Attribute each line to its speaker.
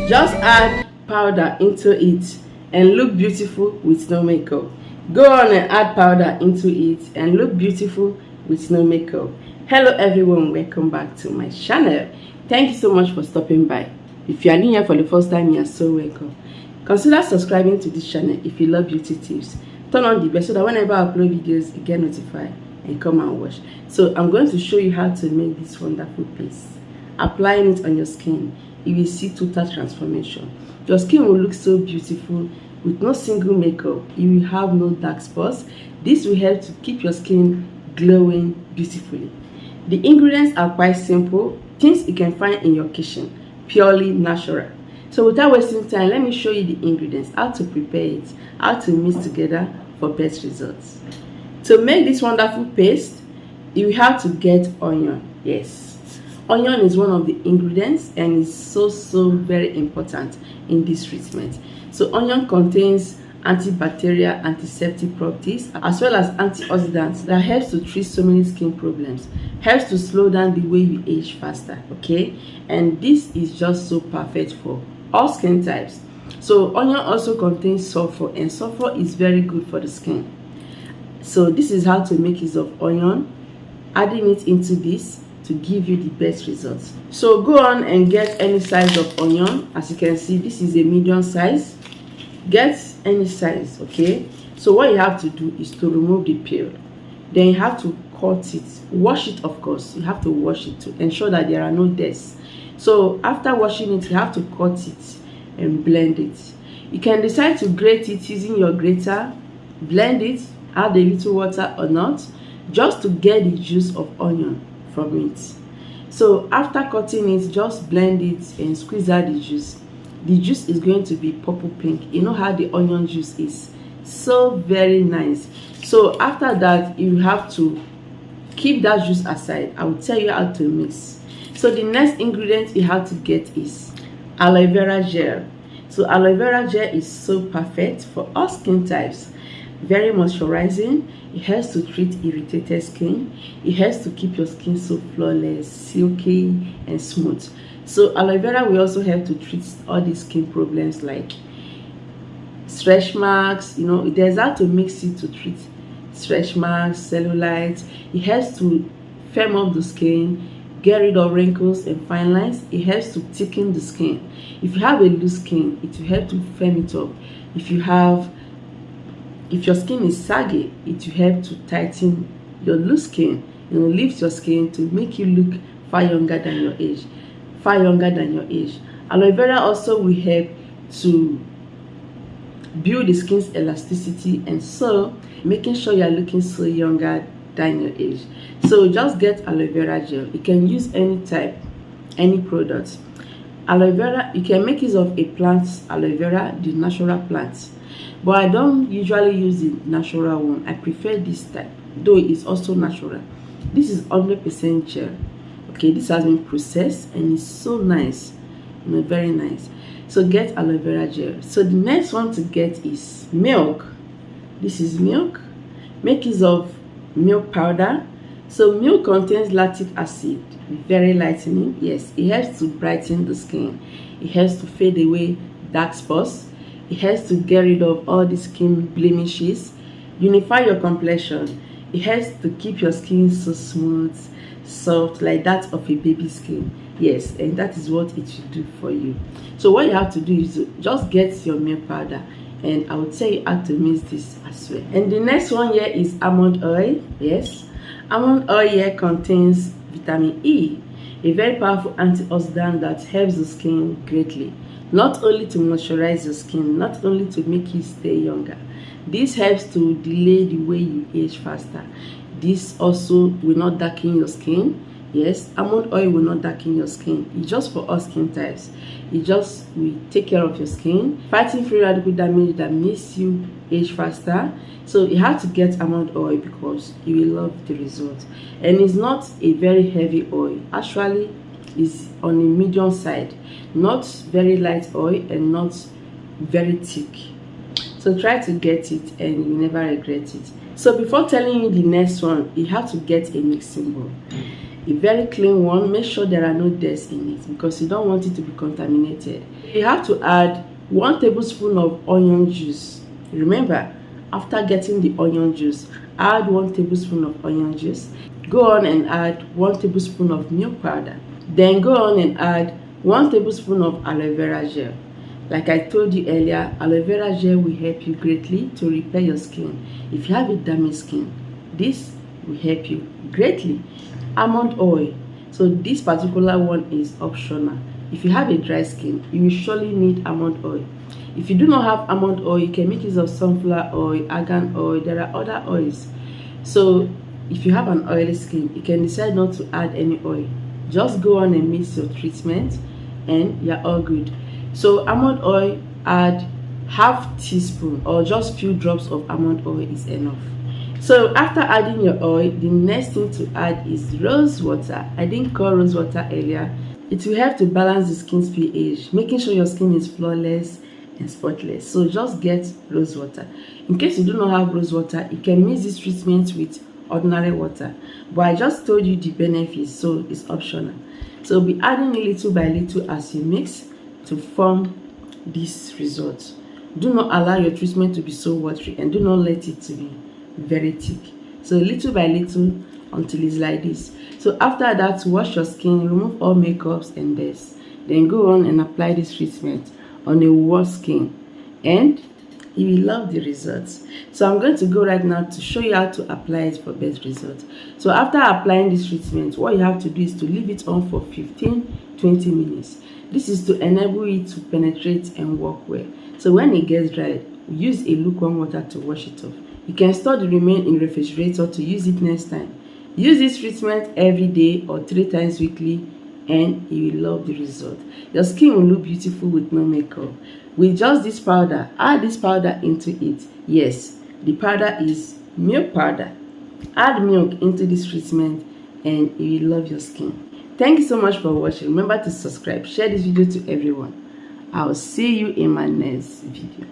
Speaker 1: Just add powder into it and look beautiful with no makeup. Go on and add powder into it and look beautiful with no makeup. Hello everyone, welcome back to my channel. Thank you so much for stopping by. If you are new here for the first time, you are so welcome. Consider subscribing to this channel if you love beauty tips. Turn on the bell so that whenever I upload videos, you get notified and come and watch. So I'm going to show you how to make this wonderful paste. Applying it on your skin, you will see total transformation. Your skin will look so beautiful with no single makeup. You will have no dark spots. This will help to keep your skin glowing beautifully. The ingredients are quite simple, things you can find in your kitchen, purely natural. So without wasting time, let me show you the ingredients, how to prepare it, how to mix together for best results. To make this wonderful paste, you have to get onion. Yes, onion is one of the ingredients and is so very important in this treatment. So onion contains antibacterial, antiseptic properties as well as antioxidants that helps to treat so many skin problems, helps to slow down the way you age faster. Okay, and this is just so perfect for all skin types. So onion also contains sulfur, and sulfur is very good for the skin. So this is how to make use of onion, adding it into this to give you the best results. So go on and get any size of onion. As you can see, this is a medium size. Get any size. Okay, so what you have to do is to remove the peel, then you have to cut it, wash it. Of course, you have to wash it to ensure that there are no dents. So after washing it, you have to cut it and blend it. You can decide to grate it using your grater, blend it, add a little water or not, just to get the juice of onion from it. So after cutting it, just blend it and squeeze out the juice. The juice is going to be purple pink. You know how the onion juice is, so very nice. So after that, you have to keep that juice aside. I will tell you how to mix. So the next ingredient you have to get is aloe vera gel. So aloe vera gel is so perfect for all skin types. Very moisturizing. It helps to treat irritated skin. It helps to keep your skin so flawless, silky and smooth. So aloe vera will also help to treat all these skin problems like stretch marks. You know, there's how to mix it to treat stretch marks, cellulite. It helps to firm up the skin, get rid of wrinkles and fine lines. It helps to thicken the skin. If you have a loose skin, it will help to firm it up. If your skin is saggy, it will help to tighten your loose skin. It will lift your skin to make you look far younger than your age. Aloe vera also will help to build the skin's elasticity, and so making sure you are looking so younger than your age. So just get aloe vera gel. You can use any type, any product. Aloe vera, you can make use of a plant aloe vera, the natural plant, but I don't usually use the natural one. I prefer this type, though it's also natural. This is 100% gel. Okay, this has been processed and it's so nice, you know, very nice. So get aloe vera gel. So the next one to get is milk. This is milk. Make use of milk powder. So milk contains lactic acid, very lightening. Yes, it helps to brighten the skin. It helps to fade away dark spots. It helps to get rid of all the skin blemishes, unify your complexion. It helps to keep your skin so smooth, soft, like that of a baby skin. Yes, and that is what it will do for you. So what you have to do is to just get your milk powder, and I will tell you how to mix this as well. And the next one here is almond oil. Yes, almond oil here contains vitamin E, a very powerful antioxidant that helps the skin greatly. Not only to moisturize your skin, not only to make you stay younger. This helps to delay the way you age faster. This also will not darken your skin. Yes, almond oil will not darken your skin. It's just for all skin types. It just will take care of your skin, fighting free radical damage that makes you age faster. So you have to get almond oil because you will love the result. And it's not a very heavy oil. Actually, it's on a medium side, not very light oil and not very thick. So try to get it and you never regret it. So before telling you the next one, you have to get a mixing bowl. a very clean one. Make sure there are no dust in it because you don't want it to be contaminated. You have to add 1 tablespoon of onion juice. Remember, after getting the onion juice, add 1 tablespoon of onion juice. Go on and add 1 tablespoon of milk powder. Then go on and add 1 tablespoon of aloe vera gel. Like I told you earlier, aloe vera gel will help you greatly to repair your skin. If you have a damaged skin, this will help you greatly. Almond oil. So this particular one is optional. If you have a dry skin, you will surely need almond oil. If you do not have almond oil, you can make use of sunflower oil, argan oil. There are other oils. So if you have an oily skin, you can decide not to add any oil. Just go on and mix your treatment and you're all good. So almond oil, add half teaspoon or just few drops of almond oil is enough. So after adding your oil, the next thing to add is rose water. I didn't call rose water earlier. It will help to balance the skin's pH, making sure your skin is flawless and spotless. So just get rose water. In case you do not have rose water, you can mix this treatment with ordinary water. But I just told you the benefits, so it's optional. So be adding it little by little as you mix to form this result. Do not allow your treatment to be so watery and do not let it to be very thick. So little by little until it's like this. So after that, wash your skin, remove all makeups and dust. Then go on and apply this treatment on a washed skin and you will love the results. So I'm going to go right now to show you how to apply it for best results. So after applying this treatment, what you have to do is to leave it on for 15-20 minutes. This is to enable it to penetrate and work well. So when it gets dry, use a lukewarm water to wash it off. You can store the remaining in refrigerator to use it next time. Use this treatment every day or 3 times weekly and you will love the result. Your skin will look beautiful with no makeup. With just this powder, add this powder into it. Yes, the powder is milk powder. Add milk into this treatment and you will love your skin. Thank you so much for watching. Remember to subscribe, share this video to everyone. I'll see you in my next video.